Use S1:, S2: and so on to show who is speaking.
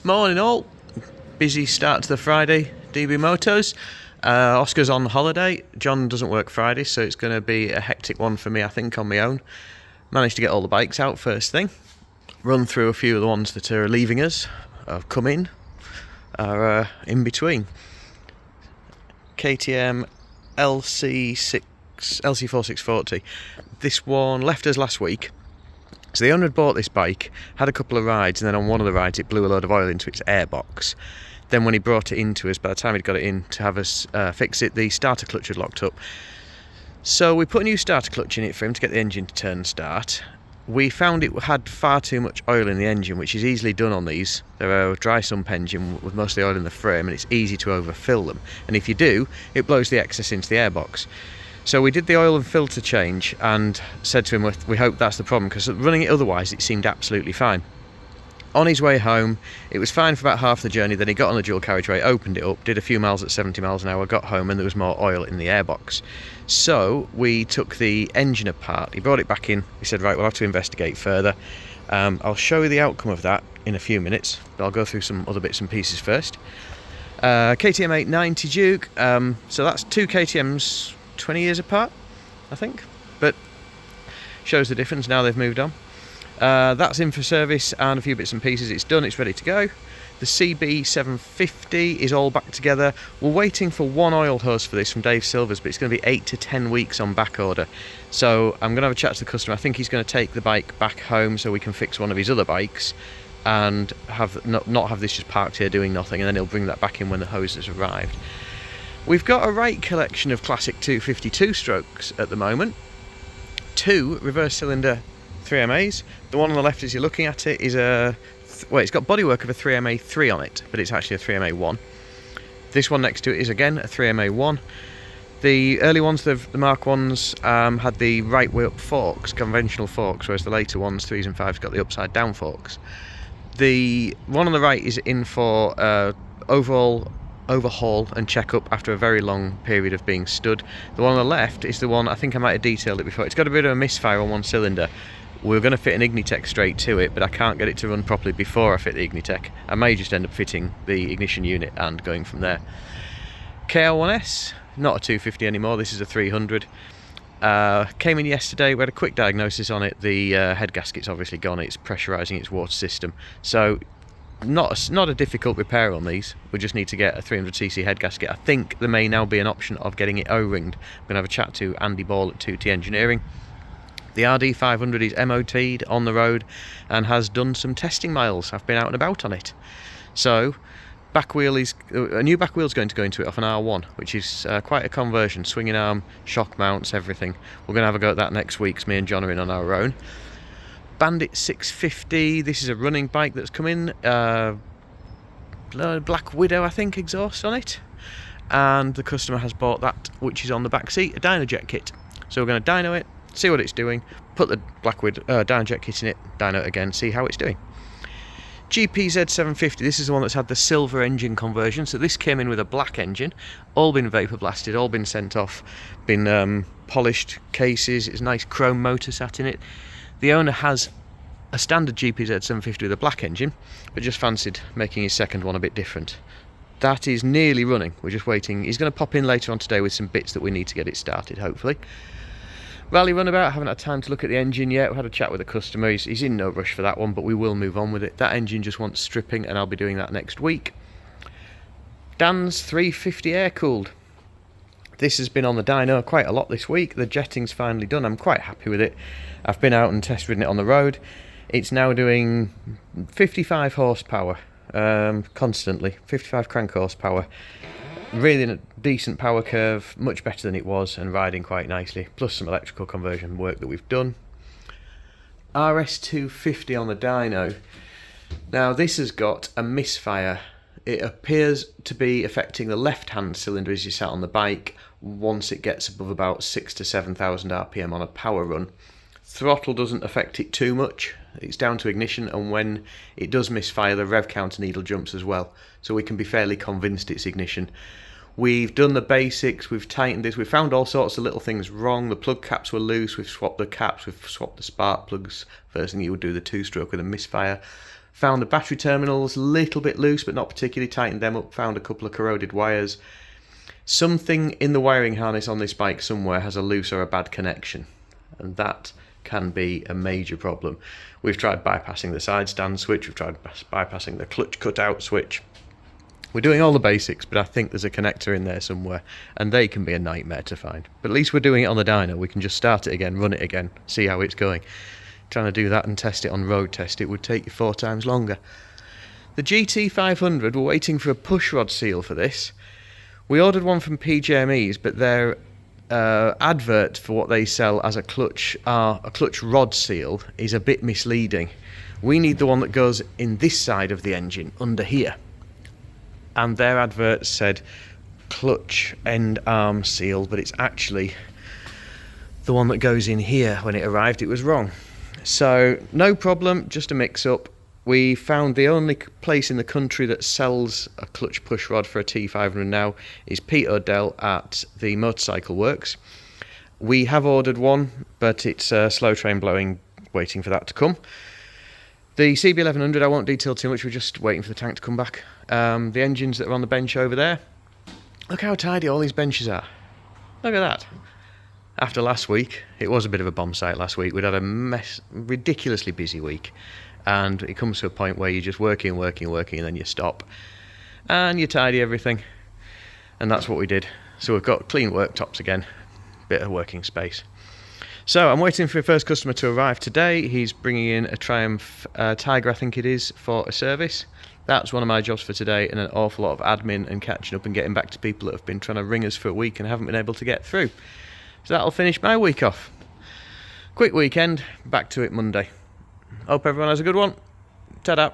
S1: Morning all, busy start to the Friday DB Motos. Oscar's on holiday, John doesn't work Friday, so it's going to be a hectic one for me I think on my own. Managed to get all the bikes out first thing, run through a few of the ones that are leaving us, have come in, are in between. KTM LC4640, this one left us last week. So the owner had bought this bike, had a couple of rides, and then on one of the rides it blew a load of oil into its airbox. Then when he brought it into us, by the time he'd got it in to have us fix it, the starter clutch had locked up. So we put a new starter clutch in it for him to get the engine to turn and start. We found it had far too much oil in the engine, which is easily done on these. They're a dry sump engine with most of the oil in the frame, and it's easy to overfill them. And if you do, it blows the excess into the airbox. So we did the oil and filter change and said to him we hope that's the problem, because running it otherwise it seemed absolutely fine. On his way home it was fine for about half the journey, then he got on the dual carriageway, opened it up, did a few miles at 70 miles an hour, got home and there was more oil in the airbox. So we took the engine apart, he brought it back in, he said right, we'll have to investigate further. I'll show you the outcome of that in a few minutes, but I'll go through some other bits and pieces first. KTM 890 Duke, so that's two KTMs 20 years apart, I think, but shows the difference now they've moved on. That's in for service and a few bits and pieces. It's done, it's ready to go. The CB750 is all back together. We're waiting for one oil hose for this from Dave Silvers, but it's going to be 8 to 10 weeks on back order. So I'm going to have a chat to the customer. I think he's going to take the bike back home so we can fix one of his other bikes and have not have this just parked here doing nothing, and then he'll bring that back in when the hose has arrived. We've got a right collection of classic 252 strokes at the moment. Two reverse cylinder 3MAs. The one on the left as you're looking at it is it's got bodywork of a 3MA3 on it, but it's actually a 3MA1. This one next to it is again a 3MA1. The early ones, the Mark 1s, had the right way up forks, conventional forks, whereas the later ones, 3s and 5s, got the upside down forks. The one on the right is in for overhaul and check up after a very long period of being stood. The one on the left is the one, I think I might have detailed it before, it's got a bit of a misfire on one cylinder. We're going to fit an Ignitec straight to it, but I can't get it to run properly before I fit the Ignitec. I may just end up fitting the ignition unit and going from there. KL1S, not a 250 anymore, this is a 300. Came in yesterday, we had a quick diagnosis on it. The head gasket's obviously gone, it's pressurising its water system, so not a difficult repair on these. We just need to get a 300cc head gasket. I think there may now be an option of getting it O-ringed. I'm going to have a chat to Andy Ball at 2T Engineering. The RD500 is MOT'd on the road and has done some testing miles. I've been out and about on it. So a new back wheel is going to go into it off an R1, which is quite a conversion. Swinging arm, shock mounts, everything. We're going to have a go at that next week, 'cause me and John are in on our own. Bandit 650, this is a running bike that's come in, Black Widow I think exhaust on it, and the customer has bought that, which is on the back seat, a Dyno jet kit. So we're going to dyno it, see what it's doing, put the Black Widow Dyno jet kit in it, dyno it again, see how it's doing. GPZ750, this is the one that's had the silver engine conversion, so this came in with a black engine, all been vapor blasted, all been sent off, been polished cases, it's a nice chrome motor sat in it. The owner has a standard GPZ750 with a black engine, but just fancied making his second one a bit different. That is nearly running, we're just waiting. He's going to pop in later on today with some bits that we need to get it started, hopefully. Rally Runabout, haven't had time to look at the engine yet. We had a chat with the customer, he's in no rush for that one, but we will move on with it. That engine just wants stripping, and I'll be doing that next week. Dan's 350 air-cooled. This has been on the dyno quite a lot this week. The jetting's finally done. I'm quite happy with it. I've been out and test ridden it on the road. It's now doing 55 horsepower constantly, 55 crank horsepower. Really decent power curve, much better than it was, and riding quite nicely. Plus some electrical conversion work that we've done. RS250 on the dyno. Now this has got a misfire. It appears to be affecting the left-hand cylinder as you sat on the bike once it gets above about 6,000 to 7,000 RPM on a power run. Throttle doesn't affect it too much, it's down to ignition, and when it does misfire the rev counter needle jumps as well, so we can be fairly convinced it's ignition. We've done the basics, we've tightened this, we've found all sorts of little things wrong. The plug caps were loose, we've swapped the caps, we've swapped the spark plugs. First thing you would do, the two-stroke with a misfire. Found the battery terminals a little bit loose, but not particularly, tightened them up. Found a couple of corroded wires. Something in the wiring harness on this bike somewhere has a loose or a bad connection, and that can be a major problem. We've tried bypassing the side stand switch, we've tried bypassing the clutch cutout switch. We're doing all the basics, but I think there's a connector in there somewhere, and they can be a nightmare to find. But at least we're doing it on the dyno. We can just start it again, run it again, see how it's going. Trying to do that and test it on road test, it would take you 4 times longer. The GT500, we're waiting for a push rod seal for this. We ordered one from PJMEs, but their advert for what they sell as a clutch rod seal is a bit misleading. We need the one that goes in this side of the engine, under here. And their advert said clutch end arm seal, but it's actually the one that goes in here. When it arrived, it was wrong. So no problem, just a mix up. We found the only place in the country that sells a clutch push rod for a T500 now is Pete O'Dell at the Motorcycle Works. We have ordered one, but it's slow train blowing, waiting for that to come. The CB1100 I won't detail too much, we're just waiting for the tank to come back. The engines that are on the bench over there, look how tidy all these benches are. Look at that. After last week, it was a bit of a bomb site last week. We'd had a ridiculously busy week, and it comes to a point where you're just working, and then you stop and you tidy everything, and that's what we did. So we've got clean worktops again, bit of working space. So I'm waiting for the first customer to arrive today. He's bringing in a Triumph Tiger, I think it is, for a service. That's one of my jobs for today, and an awful lot of admin and catching up and getting back to people that have been trying to ring us for a week and haven't been able to get through. So that'll finish my week off. Quick weekend, back to it Monday. Hope everyone has a good one. Ta-da.